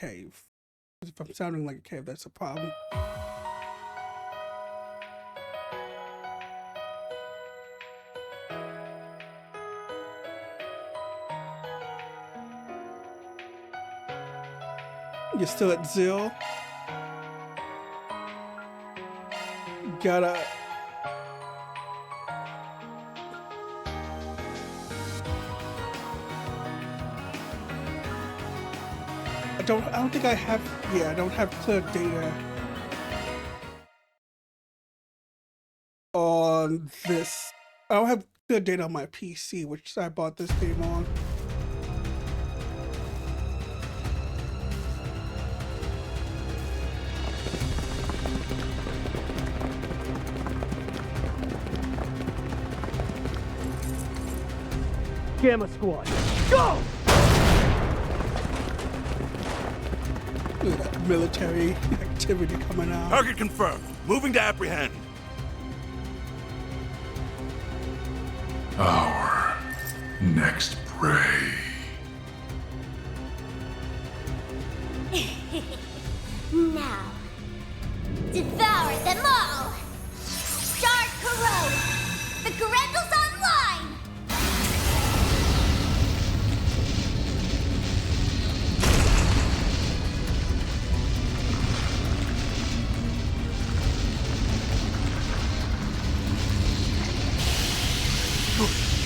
cave. If I'm sounding like a cave, that's a problem. You're still at Zill. Gotta. I don't think I have. Yeah, I don't have clear data on this. I don't have clear data on my PC, which I bought this game on. Gamma Squad, go! Look at that military activity coming out. Target confirmed. Moving to apprehend. Our next prey. Now, devour them all! Start corrode! The Corrental's online!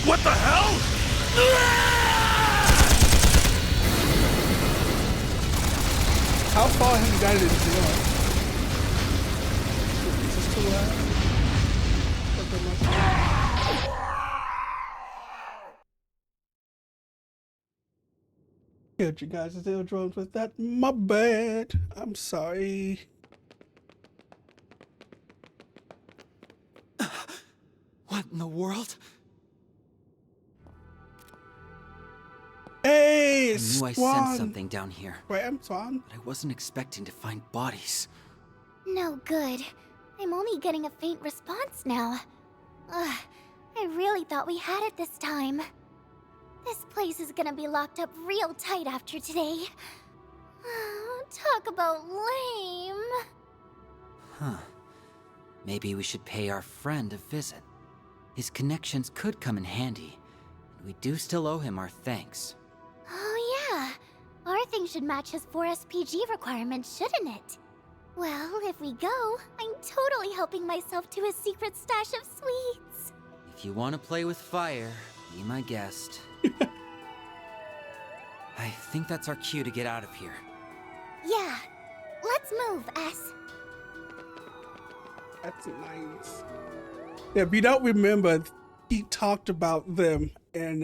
What the hell? How far have you got it in Zill? Is this too loud? Killed you guys Zill drones with that. My bad. I'm sorry. What in the world? Hey, I knew I Swan. sensed something down here, Ram, Swan. but I wasn't expecting to find bodies. No good. I'm only getting a faint response now. Ugh, I really thought we had it this time. This place is gonna be locked up real tight after today. Talk about lame. Huh. Maybe we should pay our friend a visit. His connections could come in handy, and we do still owe him our thanks. Oh yeah, our thing should match his 4 SPG requirements, shouldn't it? Well, if we go, I'm totally helping myself to his secret stash of sweets. If you want to play with fire, be my guest. I think that's our cue to get out of here. Yeah, let's move, S. That's nice. Yeah, if you don't remember, he talked about them in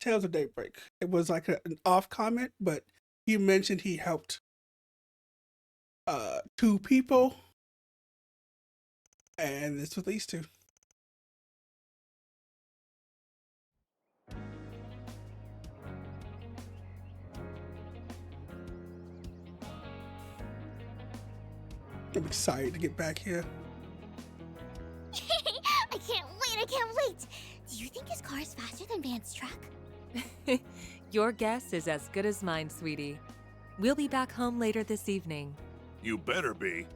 Tales of Daybreak. It was like an off comment, but he mentioned he helped 2 people, and this was these 2. I'm excited to get back here. I can't wait! Do you think his car is faster than Van's truck? Your guess is as good as mine, sweetie. We'll be back home later this evening. You better be.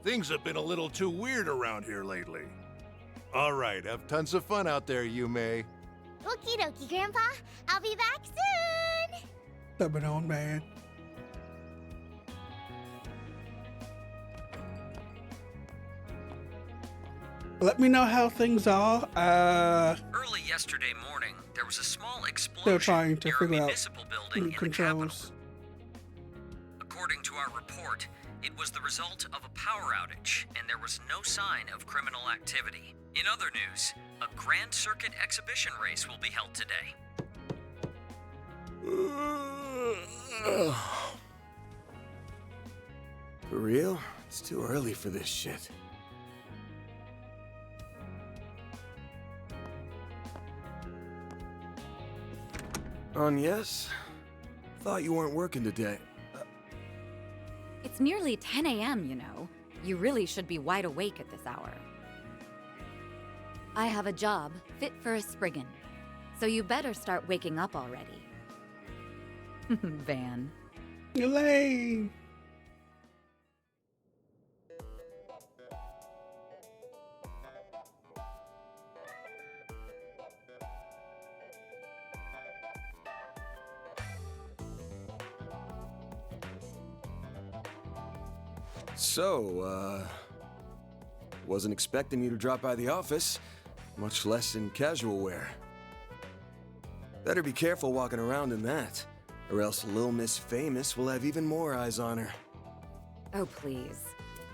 Things have been a little too weird around here lately. All right, have tons of fun out there, Yume. Okie dokie, Grandpa. I'll be back soon! Stubborn old man. Let me know how things are. Early yesterday morning, there was a small Still explosion trying to near a figure out municipal building new in the capital. controls. According to our report, it was the result of a power outage, and there was no sign of criminal activity. In other news, a Grand Circuit exhibition race will be held today. For real? It's too early for this shit. Yes? Thought you weren't working today. It's nearly 10 a.m., you know. You really should be wide awake at this hour. I have a job fit for a Spriggan, so you better start waking up already. Van. Elaine. So, wasn't expecting you to drop by the office, much less in casual wear. Better be careful walking around in that, or else Lil Miss Famous will have even more eyes on her. Oh, please.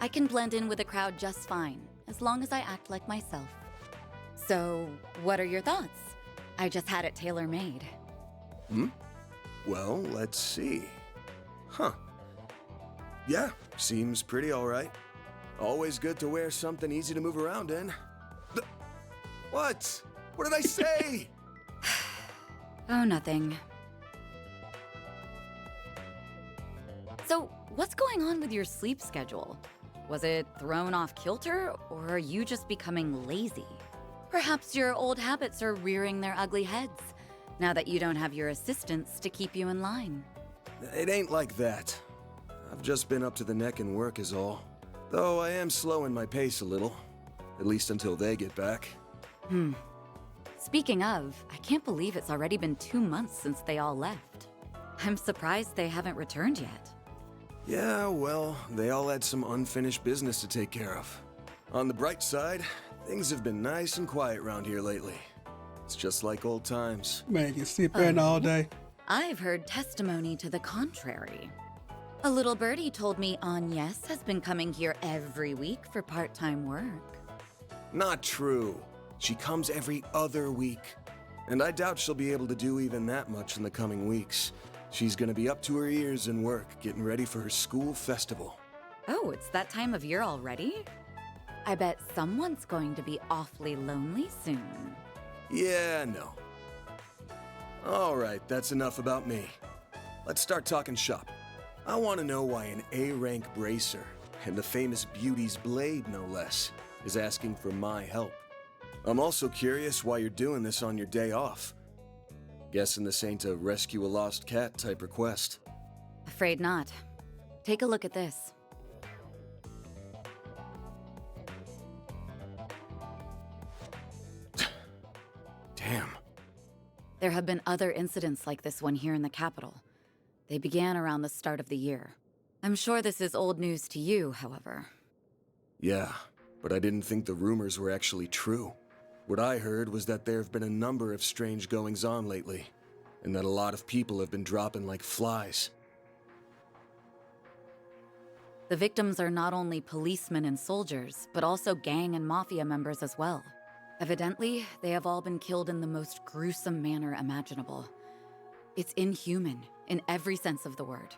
I can blend in with the crowd just fine, as long as I act like myself. So, what are your thoughts? I just had it tailor-made. Well, let's see. Huh. Yeah, seems pretty alright. Always good to wear something easy to move around in. What? What did I say? Oh, nothing. So, what's going on with your sleep schedule? Was it thrown off kilter, or are you just becoming lazy? Perhaps your old habits are rearing their ugly heads, now that you don't have your assistants to keep you in line. It ain't like that. I've just been up to the neck in work is all. Though I am slowing my pace a little. At least until they get back. Speaking of, I can't believe it's already been 2 months since they all left. I'm surprised they haven't returned yet. Yeah, well, they all had some unfinished business to take care of. On the bright side, things have been nice and quiet around here lately. It's just like old times. Man, you sit in all day. I've heard testimony to the contrary. A little birdie told me Agnes has been coming here every week for part-time work. Not true. She comes every other week. And I doubt she'll be able to do even that much in the coming weeks. She's gonna be up to her ears in work, getting ready for her school festival. Oh, it's that time of year already? I bet someone's going to be awfully lonely soon. Yeah, no. Alright, that's enough about me. Let's start talking shop. I want to know why an A-rank bracer, and the famous beauty's blade no less, is asking for my help. I'm also curious why you're doing this on your day off. Guessing this ain't a rescue a lost cat type request. Afraid not. Take a look at this. Damn. There have been other incidents like this one here in the capital. They began around the start of the year. I'm sure this is old news to you, however. Yeah, but I didn't think the rumors were actually true. What I heard was that there have been a number of strange goings-on lately, and that a lot of people have been dropping like flies. The victims are not only policemen and soldiers, but also gang and mafia members as well. Evidently, they have all been killed in the most gruesome manner imaginable. It's inhuman, in every sense of the word.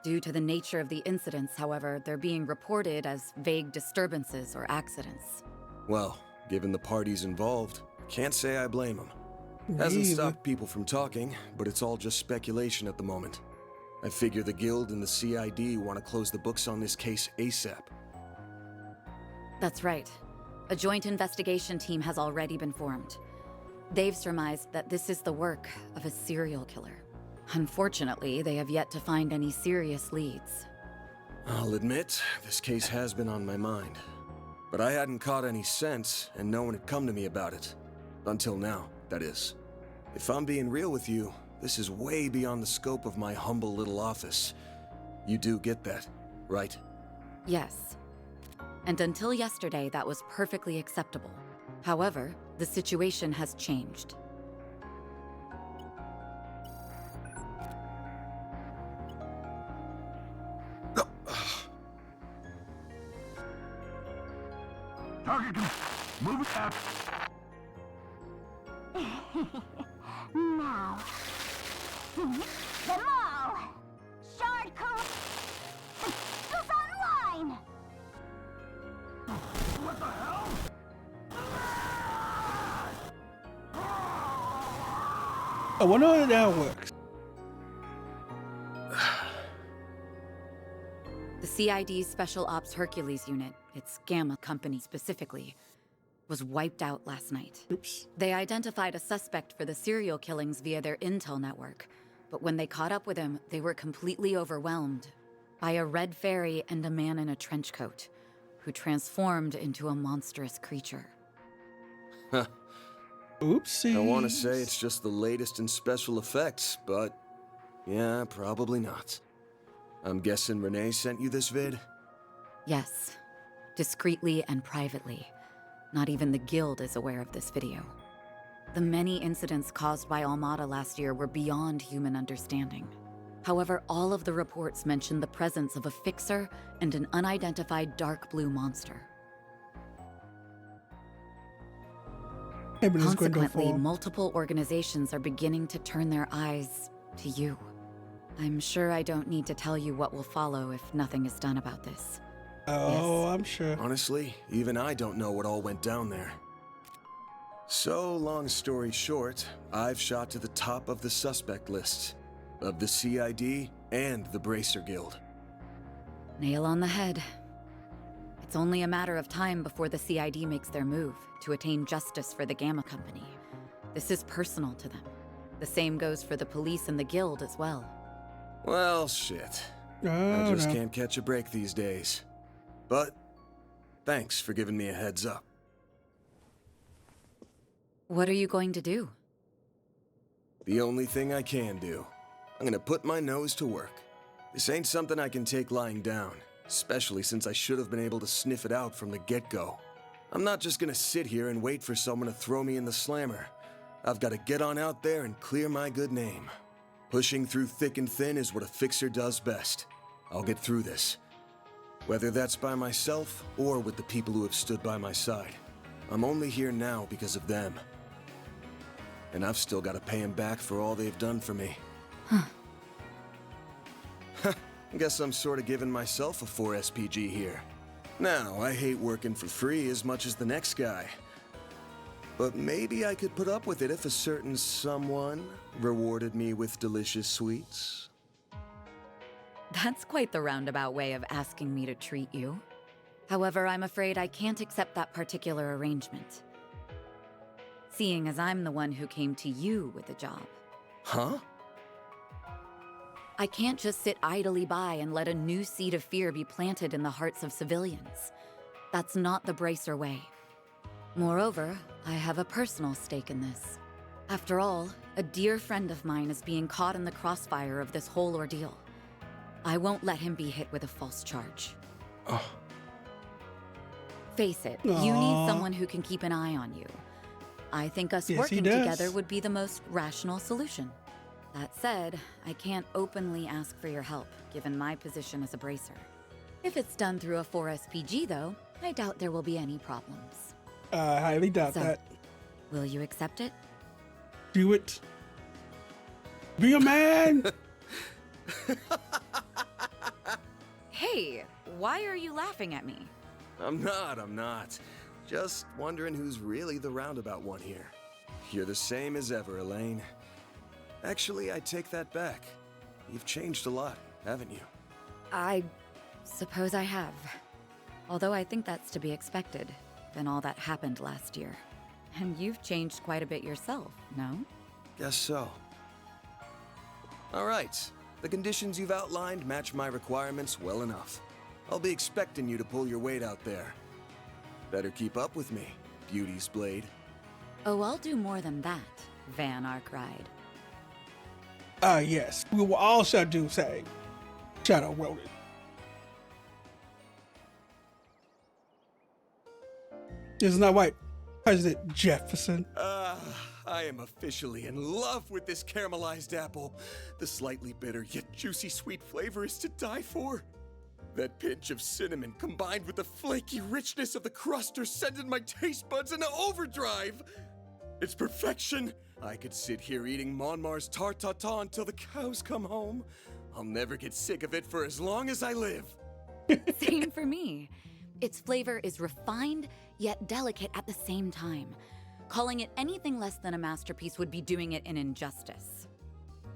Due to the nature of the incidents, however, they're being reported as vague disturbances or accidents. Well, given the parties involved, can't say I blame them. Hasn't stopped people from talking, but it's all just speculation at the moment. I figure the Guild and the CID want to close the books on this case ASAP. That's right. A joint investigation team has already been formed. They've surmised that this is the work of a serial killer. Unfortunately, they have yet to find any serious leads. I'll admit, this case has been on my mind. But I hadn't caught any sense, and no one had come to me about it. Until now, that is. If I'm being real with you, this is way beyond the scope of my humble little office. You do get that, right? Yes. And until yesterday, that was perfectly acceptable. However, the situation has changed. Target, move it up. Now, seize them all! Shard is online! What the hell? I wonder how that works. The CID's Special Ops Hercules unit, its Gamma company specifically, was wiped out last night. Oops. They identified a suspect for the serial killings via their intel network, but when they caught up with him, they were completely overwhelmed by a red fairy and a man in a trench coat who transformed into a monstrous creature. Huh. Oopsie. I want to say it's just the latest in special effects, but yeah, probably not. I'm guessing Renee sent you this vid? Yes, discreetly and privately. Not even the Guild is aware of this video. The many incidents caused by Almada last year were beyond human understanding. However, all of the reports mention the presence of a fixer and an unidentified dark blue monster. Consequently, multiple organizations are beginning to turn their eyes to you. I'm sure I don't need to tell you what will follow if nothing is done about this. Oh, Yes. I'm sure. Honestly, even I don't know what all went down there. So, long story short, I've shot to the top of the suspect list of the CID and the Bracer Guild. Nail on the head. It's only a matter of time before the CID makes their move to attain justice for the Gamma Company. This is personal to them. The same goes for the police and the Guild as well. Well, shit. I just can't catch a break these days. But thanks for giving me a heads up. What are you going to do? The only thing I can do. I'm gonna put my nose to work. This ain't something I can take lying down, especially since I should have been able to sniff it out from the get-go. I'm not just gonna sit here and wait for someone to throw me in the slammer. I've gotta get on out there and clear my good name. Pushing through thick and thin is what a fixer does best. I'll get through this. Whether that's by myself or with the people who have stood by my side. I'm only here now because of them. And I've still gotta pay them back for all they've done for me. Huh. Guess I'm sort of giving myself a 4 SPG here. Now, I hate working for free as much as the next guy. But maybe I could put up with it if a certain someone rewarded me with delicious sweets. That's quite the roundabout way of asking me to treat you. However, I'm afraid I can't accept that particular arrangement. Seeing as I'm the one who came to you with the job. Huh? I can't just sit idly by and let a new seed of fear be planted in the hearts of civilians. That's not the Bracer way. Moreover, I have a personal stake in this. After all, a dear friend of mine is being caught in the crossfire of this whole ordeal. I won't let him be hit with a false charge. Oh. Face it, you need someone who can keep an eye on you. I think us working together would be the most rational solution. That said, I can't openly ask for your help, given my position as a bracer. If it's done through a 4 SPG, though, I doubt there will be any problems. I highly doubt that. Will you accept it? Do it. Be a man! Hey, why are you laughing at me? I'm not. Just wondering who's really the roundabout one here. You're the same as ever, Elaine. Actually, I take that back. You've changed a lot, haven't you? I suppose I have. Although I think that's to be expected, given all that happened last year. And you've changed quite a bit yourself, no? Guess so. All right. The conditions you've outlined match my requirements well enough. I'll be expecting you to pull your weight out there. Better keep up with me, Beauty's Blade. Oh, I'll do more than that, Van Arkride. Yes. We will all shall do same. Shadowroninn. This is not white. President Jefferson. I am officially in love with this caramelized apple. The slightly bitter yet juicy sweet flavor is to die for. That pinch of cinnamon combined with the flaky richness of the crust are sending my taste buds into overdrive. It's perfection. I could sit here eating Monmar's tart tatin until the cows come home. I'll never get sick of it for as long as I live. Same for me. Its flavor is refined, yet delicate at the same time. Calling it anything less than a masterpiece would be doing it an injustice.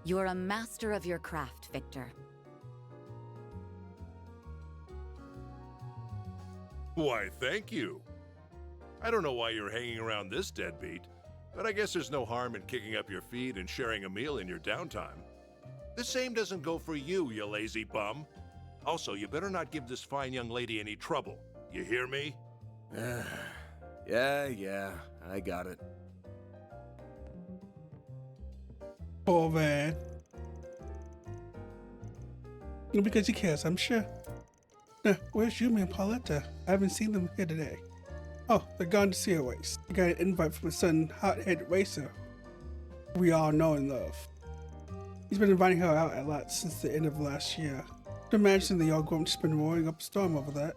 You're a master of your craft, Victor. Why, thank you. I don't know why you're hanging around this deadbeat, but I guess there's no harm in kicking up your feet and sharing a meal in your downtime. The same doesn't go for you, you lazy bum. Also, you better not give this fine young lady any trouble. You hear me? Yeah, I got it. Poor man. Because he cares, I'm sure. Where's Yumi and Pauletta? I haven't seen them here today. Oh, they're gone to see her waste. I got an invite from a certain hot-headed racer we all know and love. He's been inviting her out a lot since the end of last year. I imagine the old grump's been roaring up a storm over that.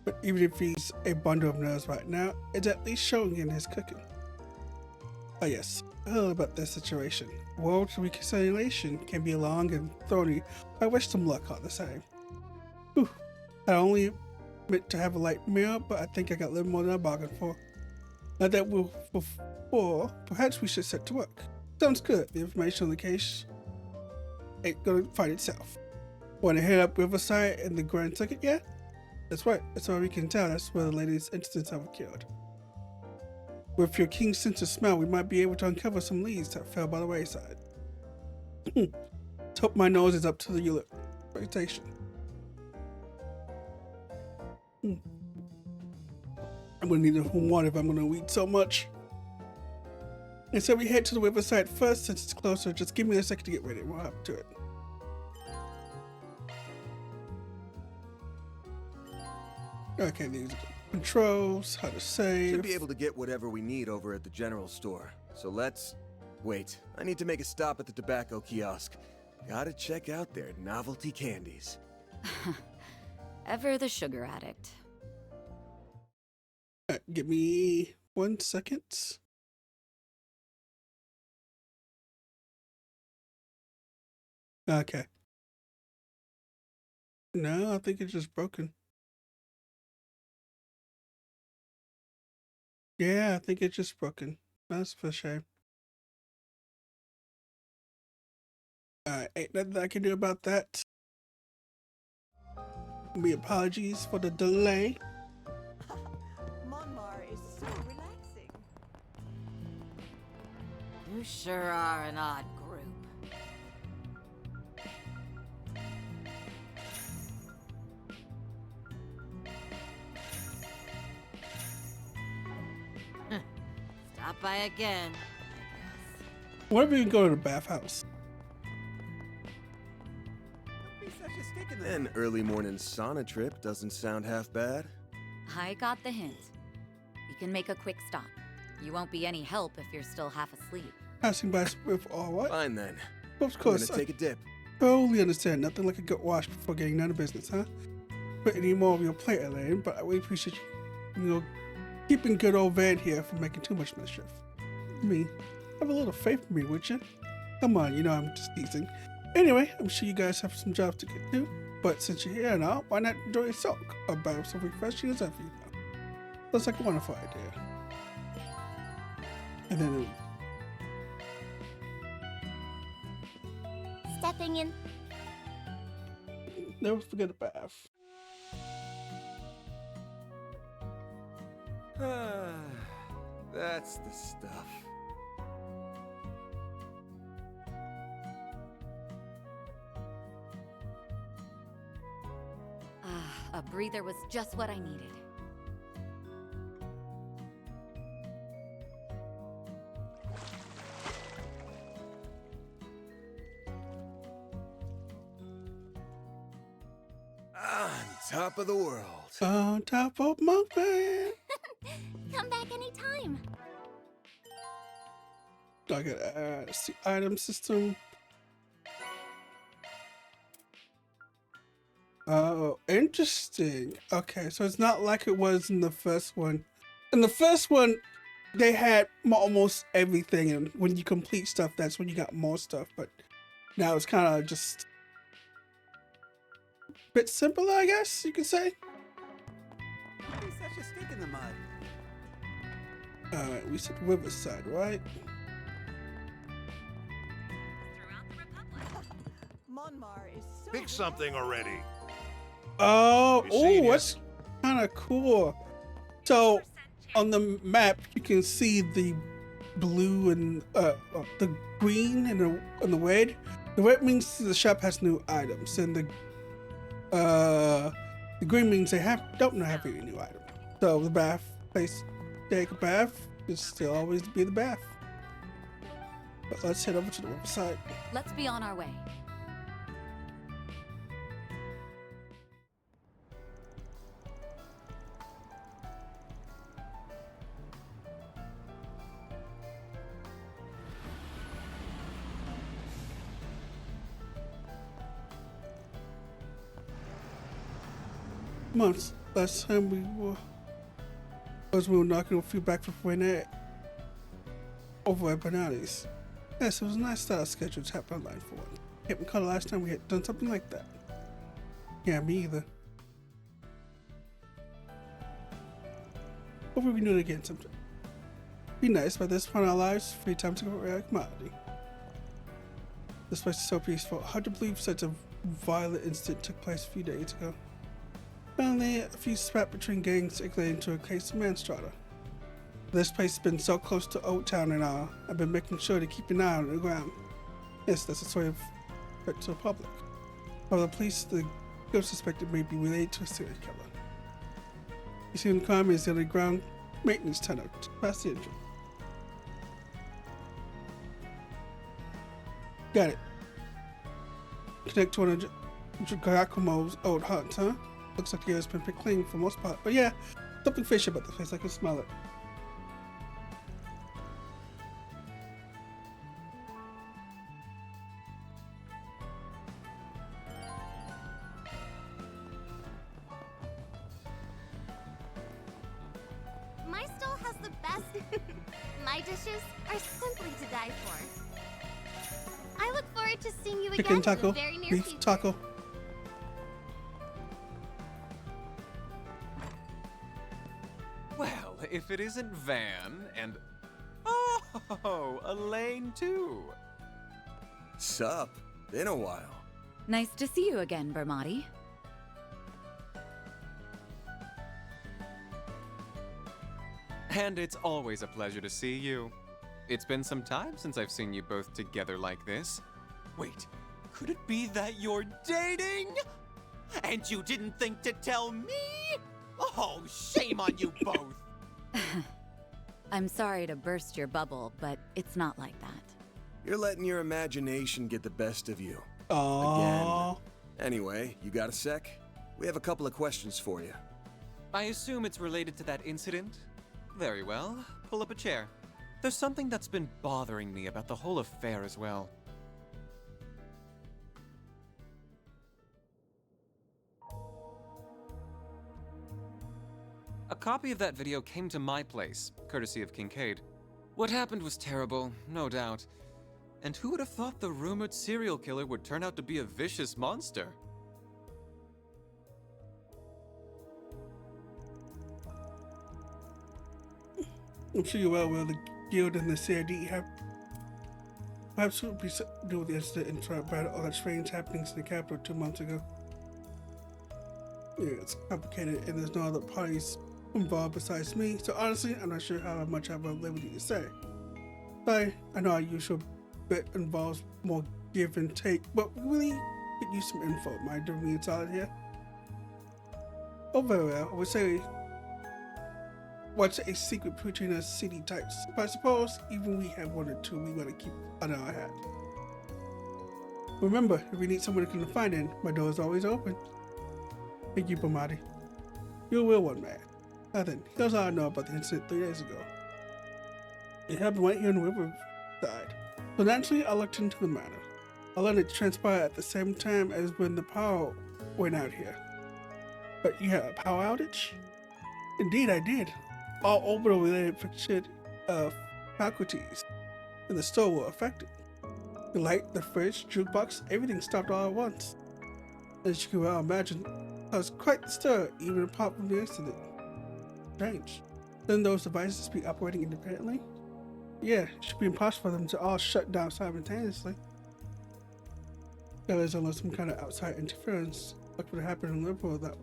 But even if he's a bundle of nerves right now, it's at least showing in his cooking. Oh yes, I heard about this situation. World reconciliation can be long and thorny, but I wish them luck all the same. Whew. I only meant to have a light mirror, but I think I got a little more than I bargained for. Now that we're before, perhaps we should set to work. Sounds good. The information on the case ain't gonna find itself. Want to head up Riverside and the Grand Circuit yet? That's right. That's all we can tell. That's where the latest incidents have occurred. With your keen sense of smell, we might be able to uncover some leads that fell by the wayside. Let's hope my nose is up to the reputation. I'm gonna need some water if I'm gonna eat so much. And so we head to the Riverside first since it's closer. Just give me a second to get ready. We'll hop to it. Okay, these are controls, how to save. Should be able to get whatever we need over at the general store. So let's... Wait, I need to make a stop at the tobacco kiosk. Gotta check out their novelty candies. Ever the sugar addict. Give me 1 second. Okay. No, I think it's just broken. Yeah, I think it's just broken. That's for shame. Ain't nothing I can do about that. My apologies for the delay. Monmar is so relaxing. You sure are an odd group. Stop by again, I guess. What if we can go to the bathhouse? Don't be such a stick in the... An early morning sauna trip doesn't sound half bad. I got the hint. We can make a quick stop. You won't be any help if you're still half asleep. Passing by with all what? Fine then. Of course. I'm gonna take a dip. Totally understand. Nothing like a good wash before getting none of business, huh? Put any more of your plate, Elaine, but we appreciate you, keeping good old Van here from making too much mischief. I mean, have a little faith in me, would you? Come on, I'm just teasing. Anyway, I'm sure you guys have some jobs to get to, but since you're here now, why not enjoy a soak or buy some refreshing as ever, Looks like a wonderful idea. And then Stepping in. never forget a bath. That's the stuff. A breather was just what I needed. On top of the world. On top of mountain. Come back anytime. I got see item system. Oh, interesting. Okay, so it's not like it was in the first one. In the first one, they had almost everything, and when you complete stuff, that's when you got more stuff. But now it's kind of just a bit simpler, I guess you could say. Don't be such a stick in the mud. Alright, we said Riverside, right? Throughout the Republic. Monmar is so Pick something already. Oh, You seen it? that's kind of cool. So on the map, you can see the blue and the green and the red. The red means the shop has new items, and the green means they don't have any new items. So the bath place, take a bath, will still always be the bath. But let's head over to the website. Let's be on our way. Months. Last time we were knocking a few back for Renee over at Banani's. Yes, it was a nice style schedule to tap online for one. Can't recall the last time we had done something like that. Yeah, me either. Hope we can do it again sometime. Be nice, by this point in our lives, free time to go rare commodity. This place is so peaceful. Hard to believe such a violent incident took place a few days ago. Finally, a few spat between gangs escalated into a case of manslaughter. This place has been so close to Old Town and all. I've been making sure to keep an eye on the ground. Yes, that's a sort of threat to the public. While the police, the ghost suspected may be related to a serial killer. You see, the crime is in the ground maintenance tunnel past the engine. Got it. Connect to one of Giacomo's old hunts, huh? Looks like the air's been pretty clean for the most part. But yeah, something fishy about the place. I can smell it. My stall has the best. My dishes are simply to die for. I look forward to seeing you again Chicken in taco, the very near beef future. taco. Well, if it isn't Van and... Oh, Elaine too. Sup? Been a while. Nice to see you again, Bermati. And it's always a pleasure to see you. It's been some time since I've seen you both together like this. Wait, could it be that you're dating? And you didn't think to tell me? Oh, shame on you both! I'm sorry to burst your bubble, but it's not like that. You're letting your imagination get the best of you. Aww. Again. Anyway, you got a sec? We have a couple of questions for you. I assume it's related to that incident? Very well. Pull up a chair. There's something that's been bothering me about the whole affair as well. A copy of that video came to my place, courtesy of Kincaid. What happened was terrible, no doubt. And who would have thought the rumored serial killer would turn out to be a vicious monster? I'm sure you're well aware the guild and the CID have absolutely to do with the incident and try about all that strange happenings in the capital 2 months ago. Yeah, it's complicated and there's no other parties involved besides me, so honestly, I'm not sure how much I have a liberty to say. Sorry, I know our usual bit involves more give and take, but we really could use some info. Am I doing it solid here? Oh, very well. I would say what's a secret between us city types, but I suppose even we have one or two we want to keep under our hat. Remember, if we need someone to confide in, my door is always open. Thank you, Bomati. You're a real one, man. Now then, here's all I know about the incident 3 days ago. It happened right here on the riverside. So naturally, I looked into the matter. I learned it transpired at the same time as when the power went out here. But you had a power outage? Indeed, I did. All orbital-related faculties in the store were affected. The light, the fridge, jukebox, everything stopped all at once. As you can well imagine, I was quite disturbed, even apart from the incident. Strange. Then those devices be operating independently? Yeah, it should be impossible for them to all shut down simultaneously. That is unless some kind of outside interference, like what happened in Liverpool that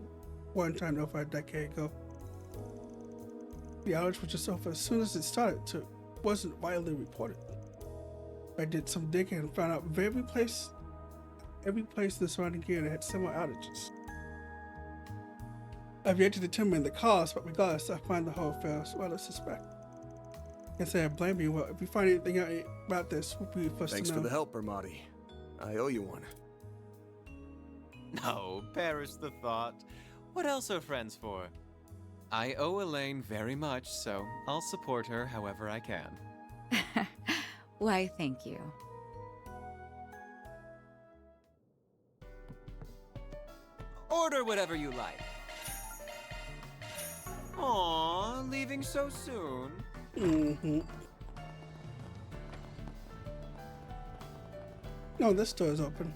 one time over a decade ago. The outage was just over as soon as it started, so it wasn't widely reported. I did some digging and found out very place every place in the surrounding area had similar outages. I've yet to determine the cause, but regardless, I find the whole affair rather suspect. Can't say I blame you. Well, if you find anything out about this, we'll be first Thanks to know. for the help, Ermati. I owe you one. No, perish the thought. What else are friends for? I owe Elaine very much, so I'll support her however I can. Why, thank you. Order whatever you like. Aw, leaving so soon? Mm-hmm. No, this door is open.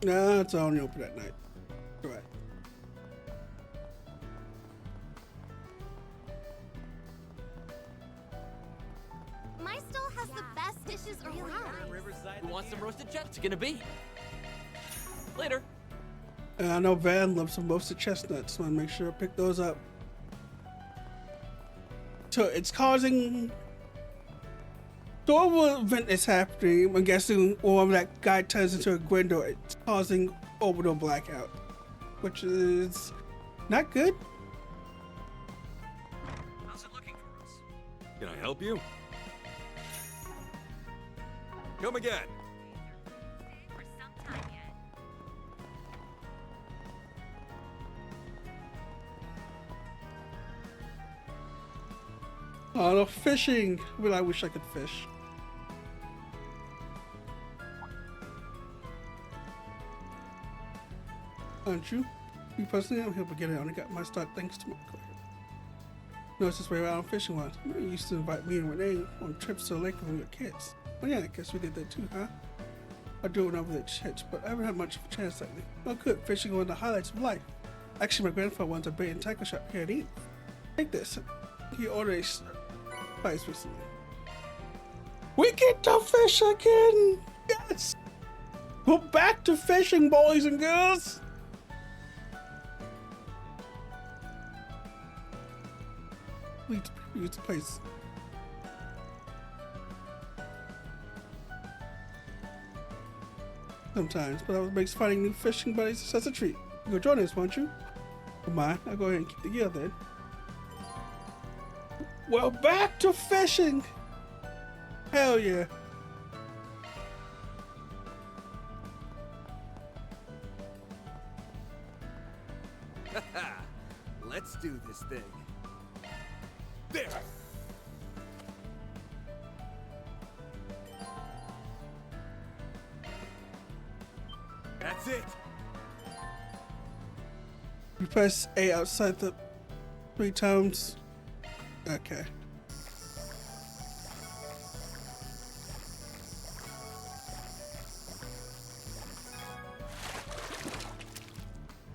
No, it's only open at night. Correct. My stall has the best dishes around. Who wants some roasted chestnuts? It's gonna be. Later. And I know Van loves some roasted chestnuts, so I make sure I pick those up. So it's causing. The overall event is happening. I'm guessing when that guy turns into a Gwendo, it's causing orbital blackout, which is not good. How's it looking for us? Can I help you? Come again. For some time yet. Oh, no fishing. Well, I wish I could fish. Aren't you? Me personally, I'm here to get it. I only got my start thanks to my career. No, it's this way around fishing once. You used to invite me and Renee on trips to the lake when we were kids. Oh yeah, I guess we did that too, huh? I do it whenever they church, but I haven't had much of a chance lately. Oh good, fishing is one of the highlights of life. Actually, my grandfather runs a bait and tackle shop here at Eden. Take this. He ordered a spice recently. We get to fish again! Yes! We're back to fishing, boys and girls! We use the place. Sometimes, but it makes finding new fishing buddies such a treat. You go join us, won't you? Come on, I'll go ahead and keep the gear then. Well, back to fishing! Hell yeah. Let's do this thing. There! That's it! You press A outside the 3 times. Okay.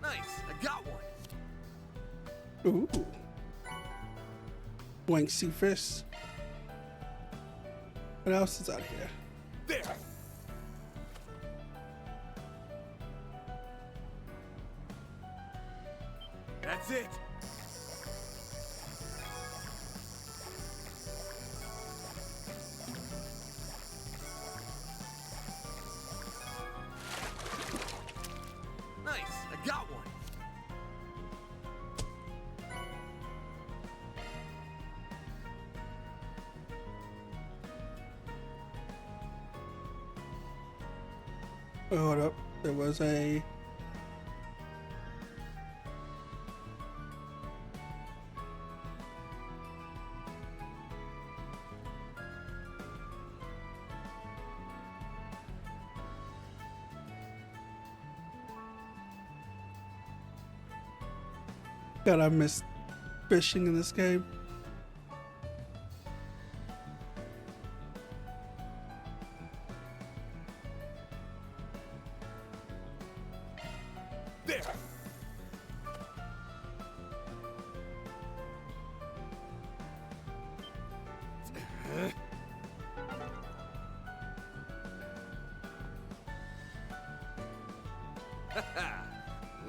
Nice, I got one! Ooh. Blank sea fish. What else is out here? There! That's it! Nice, I got one! Oh, hold up. There was a... God, I miss fishing in this game. There!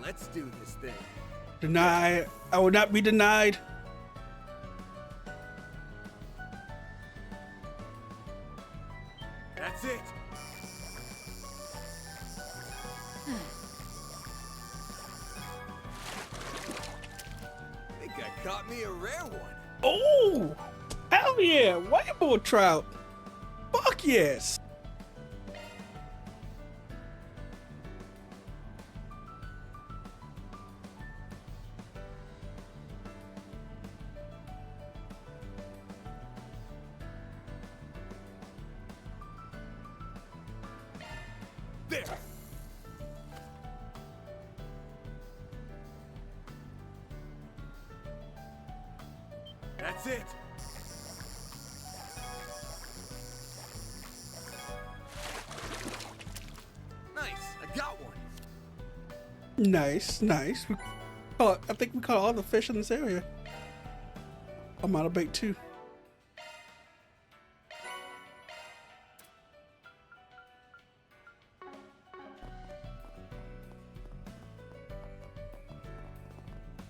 Let's do this thing. Deny. I will not be denied. caught me a rare one. Oh, hell yeah, rainbow trout. Fuck yes. There. That's it. Nice, I got one. Nice, nice. I think we caught all the fish in this area. I'm out of bait too.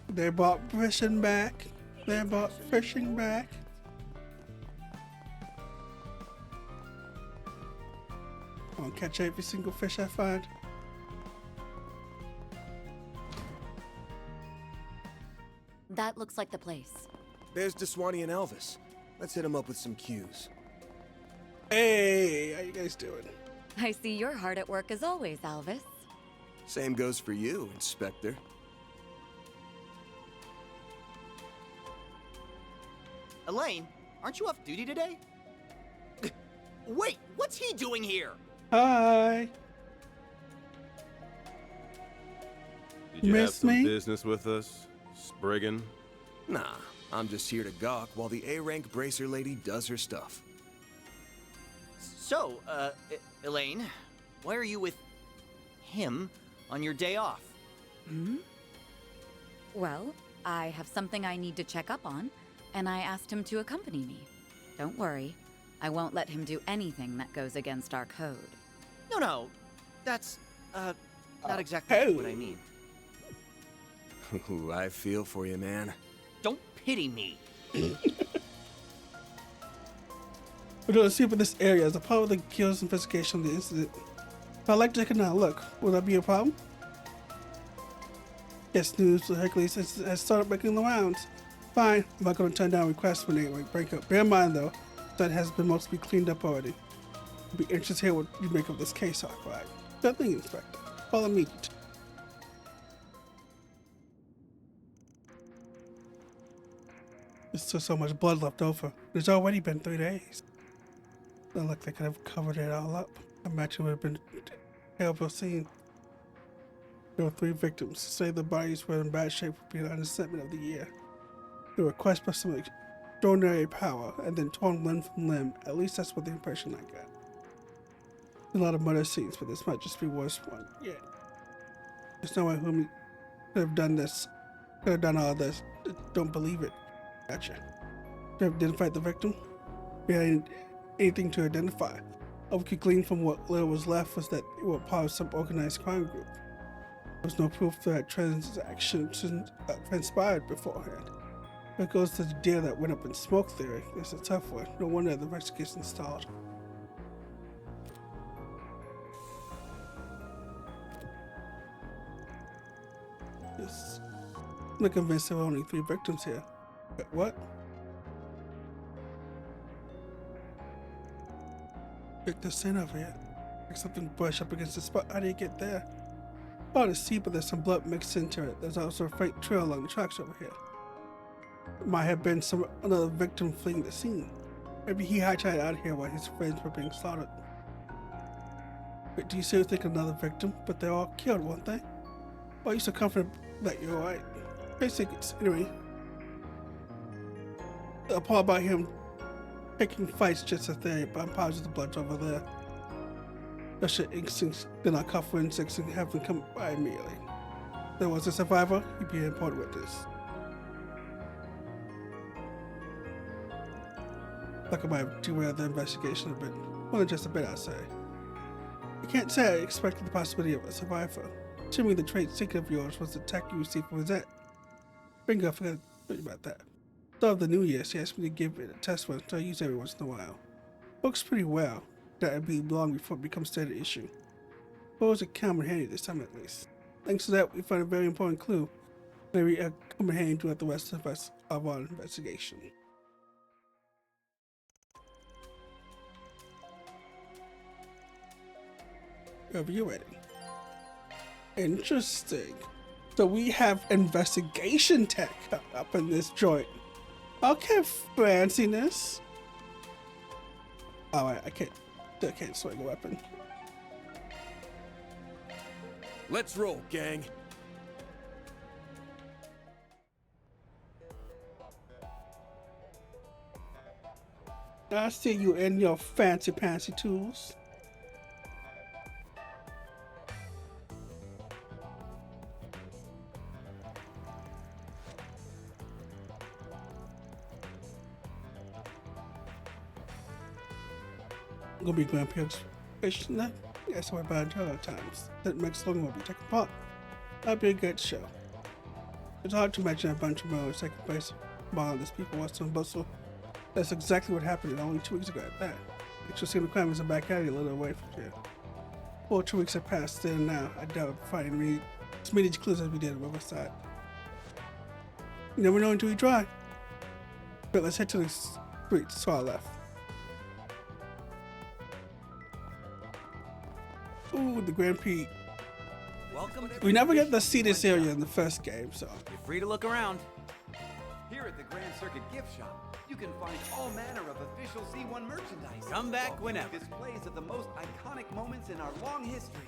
They brought fishing back. They brought fishing back. I'm gonna catch every single fish I find. That looks like the place. There's Deswani and Elvis. Let's hit them up with some cues. Hey, how you guys doing? I see you're hard at work as always, Elvis. Same goes for you, Inspector. Elaine, aren't you off duty today? Wait, what's he doing here? Hi. Did you have Miss some me? business with us, Spriggan? Nah, I'm just here to gawk while the A-rank bracer lady does her stuff. So, Elaine, why are you with him on your day off? Hmm? Well, I have something I need to check up on, and I asked him to accompany me. Don't worry, I won't let him do anything that goes against our code. No, that's, not exactly what I mean. Ooh, I feel for you, man. Don't pity me. We're doing a sweep of this area as a part of the Guild's investigation of the incident. I'd like to take another look. Will that be a problem? Yes, news for Hercules has started making the rounds. Fine, I'm not going to turn down requests when they break up. Bear in mind, though, that has been mostly cleaned up already. I'll be interested to hear what you make of this case, Arkwright. Good thing, Inspector. Follow me. There's still so much blood left over. There's already been 3 days. Not like they could have covered it all up. I imagine it would have been a terrible scene. There were 3 victims. To say the bodies were in bad shape would be an understatement of the year. They were crushed by some extraordinary power and then torn limb from limb. At least that's what the impression I got. A lot of murder scenes, but this might just be worse one. Yeah. There's no way whom could have done this. Could have done all this. Don't believe it. Gotcha. You have identified the victim? We had anything to identify. All we could glean from what little was left was that they were part of some organized crime group. There was no proof that transactions transpired beforehand. It goes to the deer that went up in smoke theory. It's a tough one. No wonder the investigation stalled. Yes. I'm not convinced there were only 3 victims here. Wait, what? Pick the scent over here. Like something brush up against the spot. How do you get there? Oh, to see, but there's some blood mixed into it. There's also a freight trail along the tracks over here. It might have been another victim fleeing the scene. Maybe he hijacked out here while his friends were being slaughtered. Wait, do you seriously think another victim? But they're all killed, weren't they? Why are you so confident that you're right? Basically, anyway. The part about him picking fights just a theory, but I'm positive the blood's over there. That shit instincts did not cuff for insects and have them come by immediately. If there was a survivor, he'd be an important witness. Like I might have derailed the investigation a bit. More than just a bit, I'd say. I can't say I expected the possibility of a survivor. Assuming the trade secret of yours was the tech you received from Zet. Bingo, I forgot to tell you about that. Start of the new year, she asked me to give it a test run, so I use every once in a while. Works pretty well. That'd be long before it becomes standard issue. But it was a common handy this time at least. Thanks to that, we found a very important clue. Maybe a common handy throughout the rest of us. of our investigation. Whenever you're ready. Interesting. So we have investigation tech up in this joint. Okay, fanciness. Oh, I can't swing a weapon. Let's roll, gang. I see you in your fancy pantsy tools. Gonna be grandparents fishing that? Yes, we're bad other times. That makes long will be taking part. That'd be a good show. It's hard to imagine a bunch of murders taking place while these people hustle and bustle. That's exactly what happened only 2 weeks ago at that. Actually seen the crime was a back alley a little away from here. 2 weeks have passed, and now I doubt finding as many clues as we did on Riverside. You never know until you try. But let's head to the streets to our left. Ooh, the Grand Prix. Welcome to We never get to see this area in the first game, so. You're free to look around. Here at the Grand Circuit Gift Shop, you can find all manner of official C1 merchandise. Come back whenever. Displays of the most iconic moments in our long history.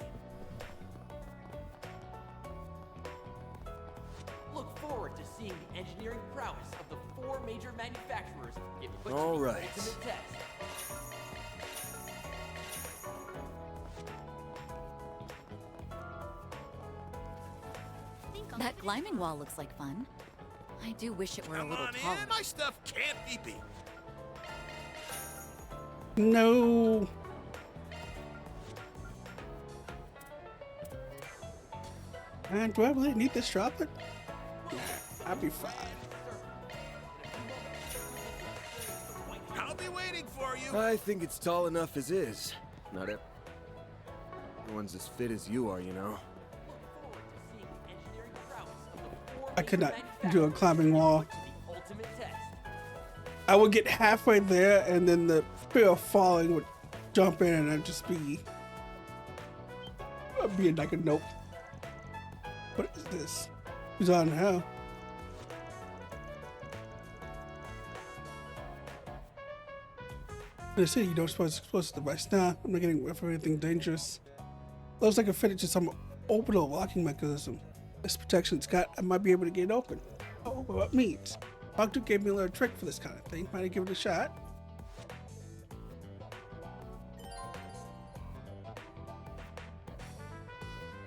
Look forward to seeing the engineering prowess of the 4 major manufacturers get put All to the right. ultimate test. That climbing wall looks like fun. I do wish it were a little taller. My stuff can't be beat. No. Man, do I really need this chocolate? Nah, I'll be fine. I'll be waiting for you. I think it's tall enough as is. Not everyone's as fit as you are, you know. I could not do a climbing wall. Ultimate test. I would get halfway there, and then the fear of falling would jump in, and I'd just be like a nope. What is this? Who's on hell? They say you don't expose the device. Nah, I'm not getting away from anything dangerous. Looks like a fitted to some orbital locking mechanism. This protection's got, I might be able to get it open. Oh, what means? Doctor gave me a little trick for this kind of thing. Might I give it a shot?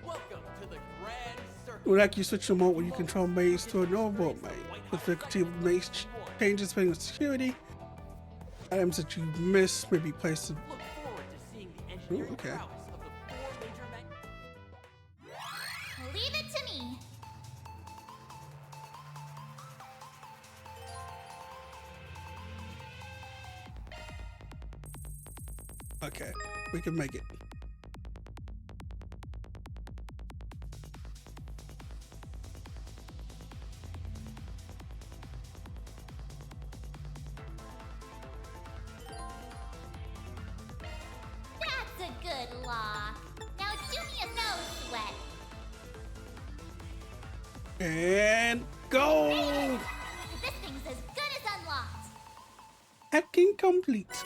Welcome to the Grand Circuit. Would like you switch the mode where you control maze to a normal maze. The difficulty of maze changes depending on security. Items that you miss may be placed in. Look forward to seeing the engineering okay. prowess of the 4 major Leave it to me. Okay, we can make it. That's a good lock. Now do me a nose sweat. And go! This thing's as good as unlocked. Hacking complete.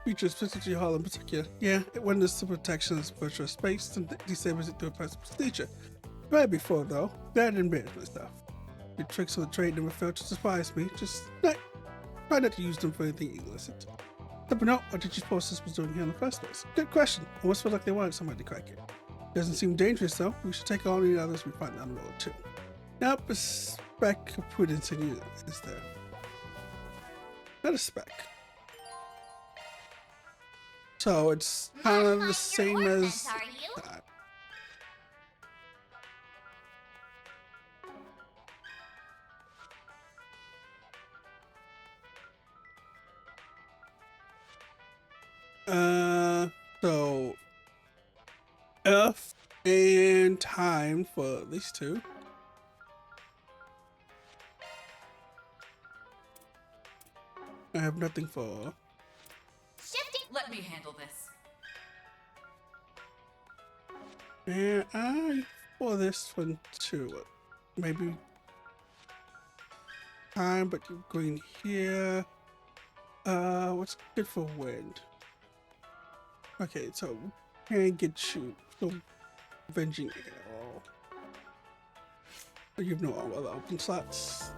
Features specifically Hall in particular. Yeah, it wonders the protection of virtual space and disables it through a personal procedure. Tried before though, that embarrassment stuff. Your tricks of the trade never failed to surprise me. Just try not to use them for anything illicit. But no, what did you suppose this was doing here in the first place? Good question. Almost felt like they wanted somebody to crack it. Doesn't seem dangerous though. We should take on any others we find down the road too. Nope, a speck of prudence in you is there. Not a speck. So it's kind of the same as that. So And time for these two. I have nothing for. Shifting. Let me handle this. And I for this one too. Maybe time, but you're going here. What's good for wind? Okay, so can't get you from avenging it all. You have no other open slots.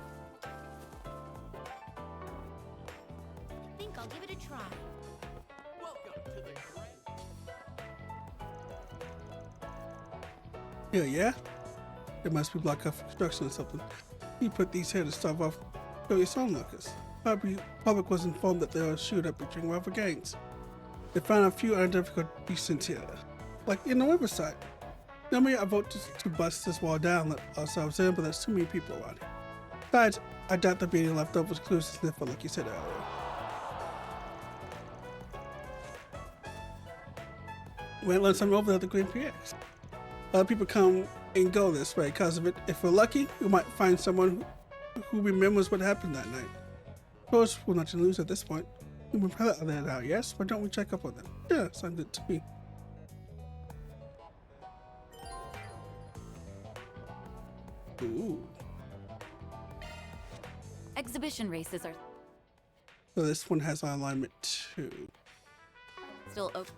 I think I'll give it a try. Welcome to the Grand. Yeah. It must be block off construction or something. You put these here to start off your stone workers. Public was informed that there was a shoot up between rival gangs. They found a few unidentified decents here, like in the riverside. Normally I vote to bust this wall down, let ourselves in, but there's too many people around here. Besides, I doubt there'll be any leftover clues to sniff for, like you said earlier. We might learn something over there at the Green PX. Other people come and go this way because of it. If we're lucky, we might find someone who remembers what happened that night. Of course, we're not going to lose at this point. We're probably there now, yes? Why don't we check up on them? Yeah, sounds good to me. Ooh. Exhibition races are So this one has alignment too. still open.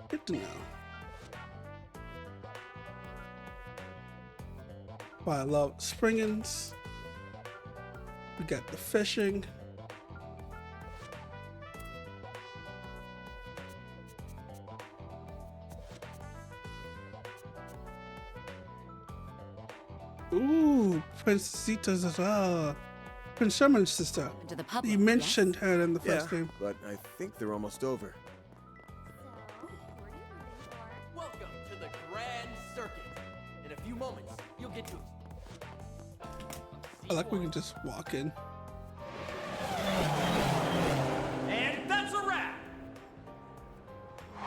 Good to know. I love springings. We got the fishing. Ooh, Princesitas as well. Prince Sherman's sister. To the public, You mentioned her in the first game. But I think they're almost over. Welcome to the Grand Circuit. In a few moments, you'll get to. I like we can just walk in. And that's a wrap!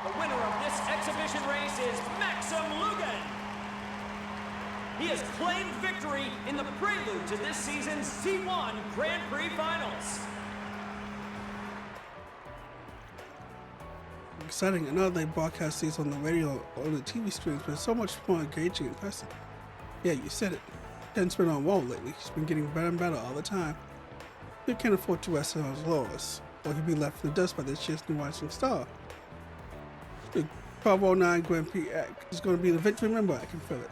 The winner of this exhibition race is Maxim Lugan. He has claimed victory in the prelude to this season's C1 Grand Prix Finals. Exciting. I know they broadcast these on the radio or on the TV screens, but it's so much more engaging in person. Yeah, you said it. Ken's been on roll lately. He's been getting better and better all the time. He can't afford to rest on his laurels, or he'd be left in the dust by this year's new rising star. The 1209 Grand Prix Act is going to be the victory. Remember, I can feel it.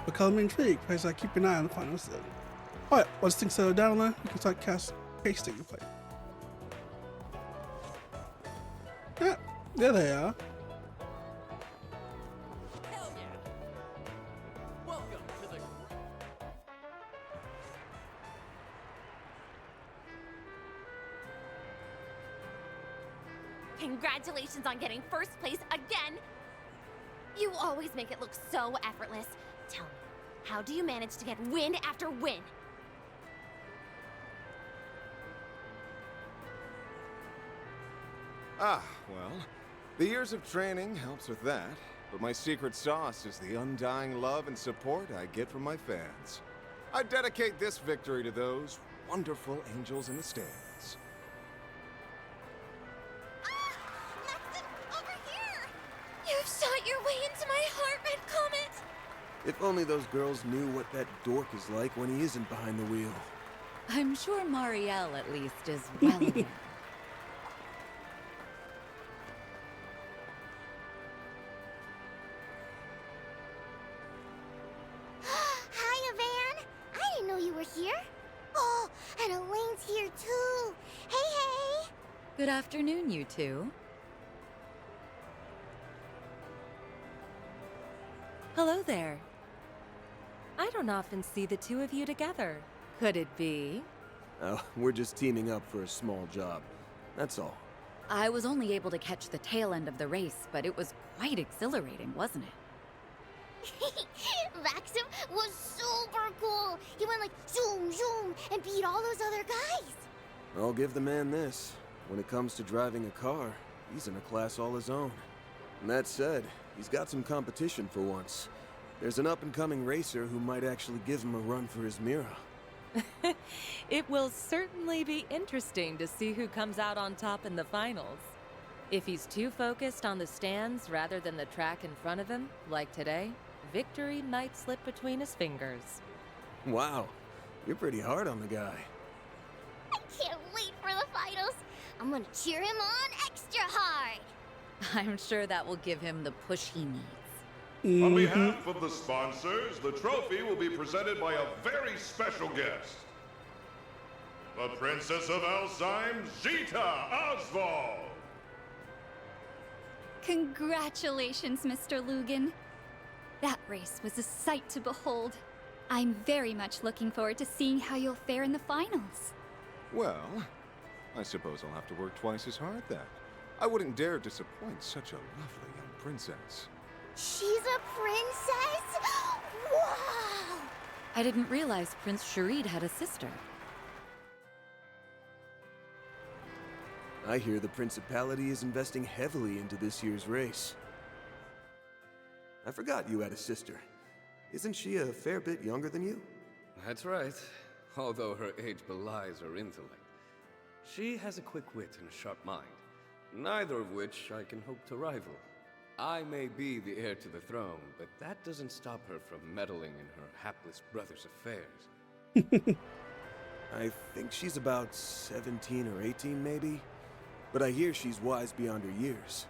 But color me intrigued, because I keep an eye on the finals then. Alright, once things settle down there, we can start casting the play. Yeah, there they are. Hell yeah! Welcome to the. Congratulations on getting first place again! You always make it look so effortless. Tell me, how do you manage to get win after win? Ah, well, the years of training helps with that, but my secret sauce is the undying love and support I get from my fans. I dedicate this victory to those wonderful angels in the stands. Maxim, over here! You've shot your way into my heart, Red Comet! If only those girls knew what that dork is like when he isn't behind the wheel. I'm sure Marielle, at least, is well aware. Hi, Van! I didn't know you were here. Oh, and Elaine's here too. Hey, hey! Good afternoon, you two. Hello there. I don't often see the two of you together. Could it be? Oh, we're just teaming up for a small job. That's all. I was only able to catch the tail end of the race, but it was quite exhilarating, wasn't it? Maxim was super cool. He went like zoom, zoom, and beat all those other guys. I'll give the man this. When it comes to driving a car, he's in a class all his own. And that said, He's got some competition for once. There's an up-and-coming racer who might actually give him a run for his Mira. It will certainly be interesting to see who comes out on top in the finals. If he's too focused on the stands rather than the track in front of him, like today, victory might slip between his fingers. Wow, you're pretty hard on the guy. I can't wait for the finals. I'm gonna cheer him on extra hard. I'm sure that will give him the push he needs. On behalf of the sponsors, the trophy will be presented by a very special guest. The Princess of Alzheim, Zita Oswald. Congratulations, Mr. Lugan. That race was a sight to behold. I'm very much looking forward to seeing how you'll fare in the finals. Well, I suppose I'll have to work twice as hard then. I wouldn't dare disappoint such a lovely young princess. She's a princess? Wow! I didn't realize Prince Sharid had a sister. I hear the Principality is investing heavily into this year's race. I forgot you had a sister. Isn't she a fair bit younger than you? That's right, although her age belies her intellect. She has a quick wit and a sharp mind, neither of which I can hope to rival. I may be the heir to the throne, but that doesn't stop her from meddling in her hapless brother's affairs. I think she's about 17 or 18 maybe, but I hear she's wise beyond her years.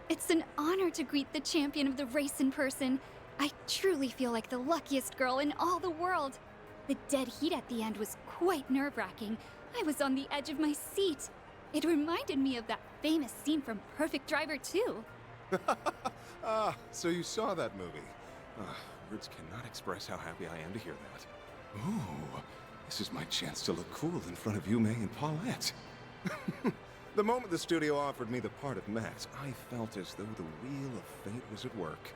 It's an honor to greet the champion of the race in person. I truly feel like the luckiest girl in all the world. The dead heat at the end was quite nerve-wracking. I was on the edge of my seat. It reminded me of that famous scene from Perfect Driver 2. Ah, so you saw that movie. Words cannot express how happy I am to hear that. Ooh, this is my chance to look cool in front of Yume and Paulette. The moment the studio offered me the part of Max, I felt as though the wheel of fate was at work.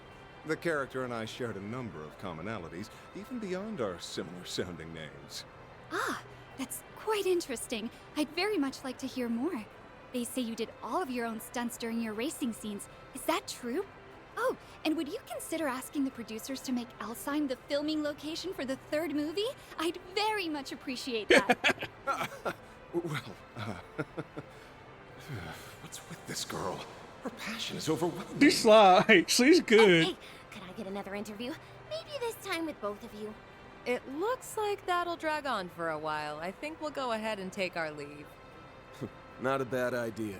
The character and I shared a number of commonalities, even beyond our similar-sounding names. Ah, that's quite interesting. I'd very much like to hear more. They say you did all of your own stunts during your racing scenes. Is that true? Oh, and would you consider asking the producers to make Alzheim the filming location for the third movie? I'd very much appreciate that. What's with this girl? Her passion is overwhelming. She's like, she's good. Hey, could I get another interview? Maybe this time with both of you. It looks like that'll drag on for a while. I think we'll go ahead and take our leave. Not a bad idea.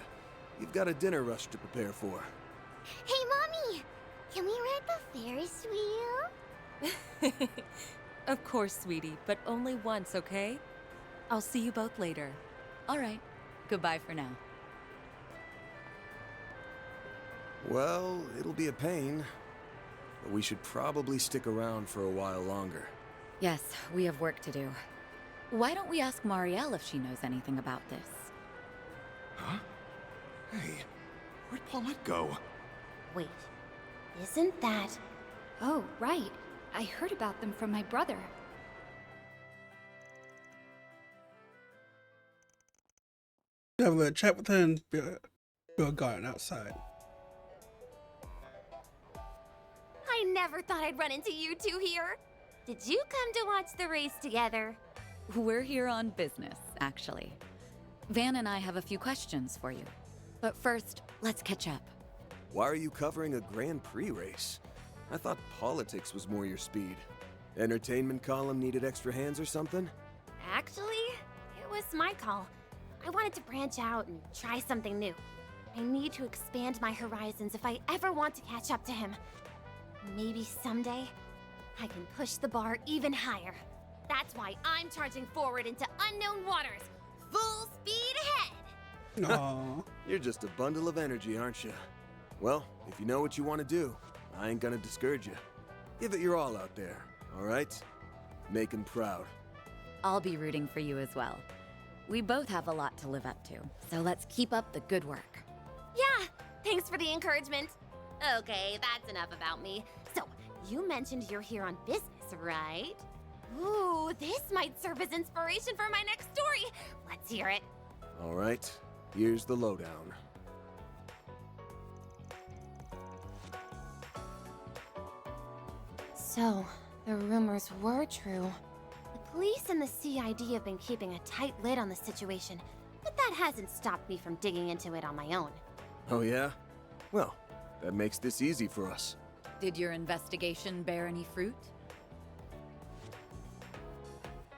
You've got a dinner rush to prepare for. Hey, Mommy! Can we ride the Ferris wheel? Of course, sweetie, but only once, okay? I'll see you both later. All right. Goodbye for now. Well, it'll be a pain, but we should probably stick around for a while longer. Yes, we have work to do. Why don't we ask Marielle if she knows anything about this? Huh? Hey, where'd Paulette go? Wait, isn't that... Oh, right. I heard about them from my brother. Have a little chat with her and go garden outside. I never thought I'd run into you two here. Did you come to watch the race together? We're here on business, actually. Van and I have a few questions for you. But first, let's catch up. Why are you covering a Grand Prix race? I thought politics was more your speed. Entertainment column needed extra hands or something? Actually, it was my call. I wanted to branch out and try something new. I need to expand my horizons if I ever want to catch up to him. Maybe someday, I can push the bar even higher. That's why I'm charging forward into unknown waters, full speed ahead! Aww. You're just a bundle of energy, aren't you? Well, if you know what you want to do, I ain't gonna discourage you. Give it your all out there, all right? Make him proud. I'll be rooting for you as well. We both have a lot to live up to, so let's keep up the good work. Yeah, thanks for the encouragement. Okay, that's enough about me. So, you mentioned you're here on business, right? Ooh, this might serve as inspiration for my next story. Let's hear it. All right, here's the lowdown. So, the rumors were true. The police and the CID have been keeping a tight lid on the situation, but that hasn't stopped me from digging into it on my own. Oh yeah? Well, that makes this easy for us. Did your investigation bear any fruit?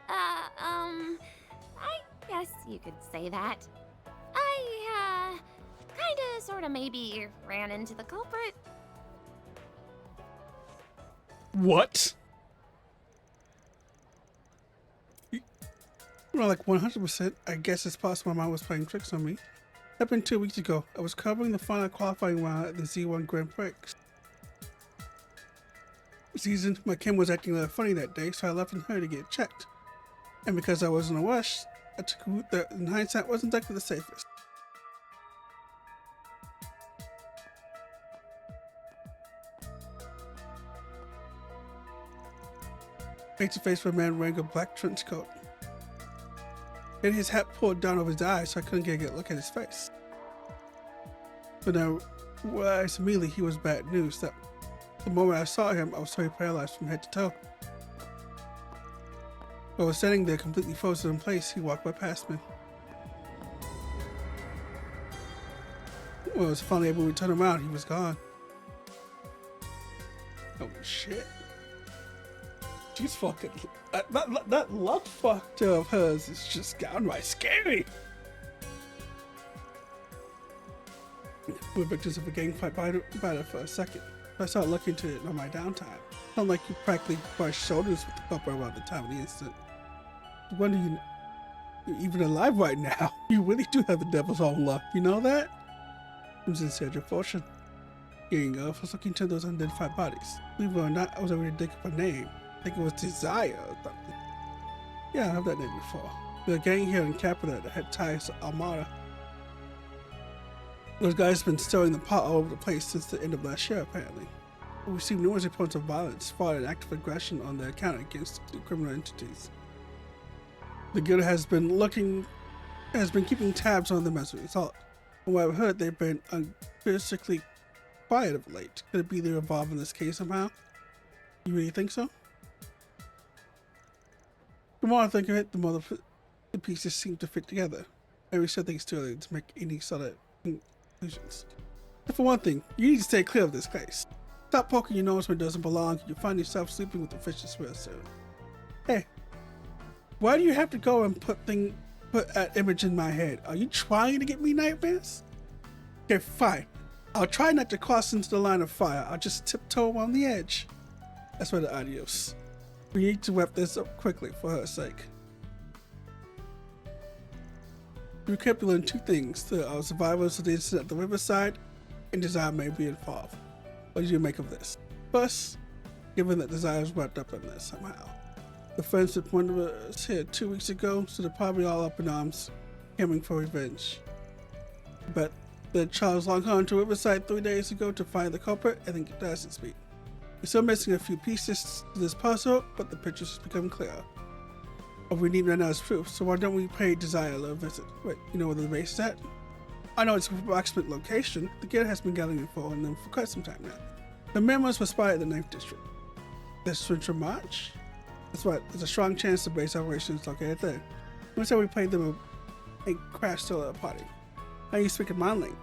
I guess you could say that. I, kinda, sorta, maybe ran into the culprit. What? Well, like 100%, I guess it's possible my mom was playing tricks on me. Happened 2 weeks ago. I was covering the final qualifying round at the Z1 Grand Prix season. My cam was acting a little funny that day, so I left in her to get checked. And because I was in a rush, I took a route that, in hindsight, wasn't exactly the safest. Face to face with a man wearing a black trench coat. He had his hat pulled down over his eyes, so I couldn't get a good look at his face. But I realized immediately he was bad news. That the moment I saw him, I was totally paralyzed from head to toe. While I was standing there completely frozen in place, he walked right past me. When I was finally able to turn around, he was gone. Holy shit. She's fucking... That luck factor of hers is just downright scary. We're victims of a gang fight by it for a second. I started looking into it on my downtime. Not like you practically brushed shoulders with the couple around the time of the incident. I wonder you're even alive right now. You really do have the devil's own luck. You know that? I'm sincere your fortune. Getting off, I was looking into those unidentified bodies. Believe it or not, I was able to dig up a name. I think it was Desire or something. Yeah, I have that name before. The gang here in Capita that had ties to Armada. Those guys have been stirring the pot all over the place since the end of last year, apparently. We received numerous reports of violence, fraud, and active aggression on their account against the criminal entities. The guild has been keeping tabs on them as a result. From what I've heard, they've been basically quiet of late. Could it be they're involved in this case somehow? You really think so? The more I think of it, the more the pieces seem to fit together. I still think it's too early to make any sort of conclusions. But for one thing, you need to stay clear of this case. Stop poking your nose where it doesn't belong. You'll find yourself sleeping with the fishes real soon. Hey, why do you have to go and put that image in my head? Are you trying to get me nightmares? Okay, fine. I'll try not to cross into the line of fire. I'll just tiptoe on the edge. That's why the adios. We need to wrap this up quickly for her sake. We kept learning two things. There are survivors of the incident at the riverside, and Desire may be involved. What do you make of this? First, given that Desire is wrapped up in this somehow. The friends that one of us here 2 weeks ago, so they're probably all up in arms, clamoring for revenge. But the Charles Longhorn to Riverside 3 days ago to find the culprit, I think it does its beat. We're still missing a few pieces to this puzzle, but the pictures have become clearer. What we need right now is proof, so why don't we pay Desire a little visit? Wait, you know where the base is at? I know it's an approximate location. The guild has been gathering info on them for quite some time now. The members were spotted in the 9th District. This Central March? That's right, there's a strong chance the base operation is located there. We said we played them and crashed still at a party. Now you speak in my language.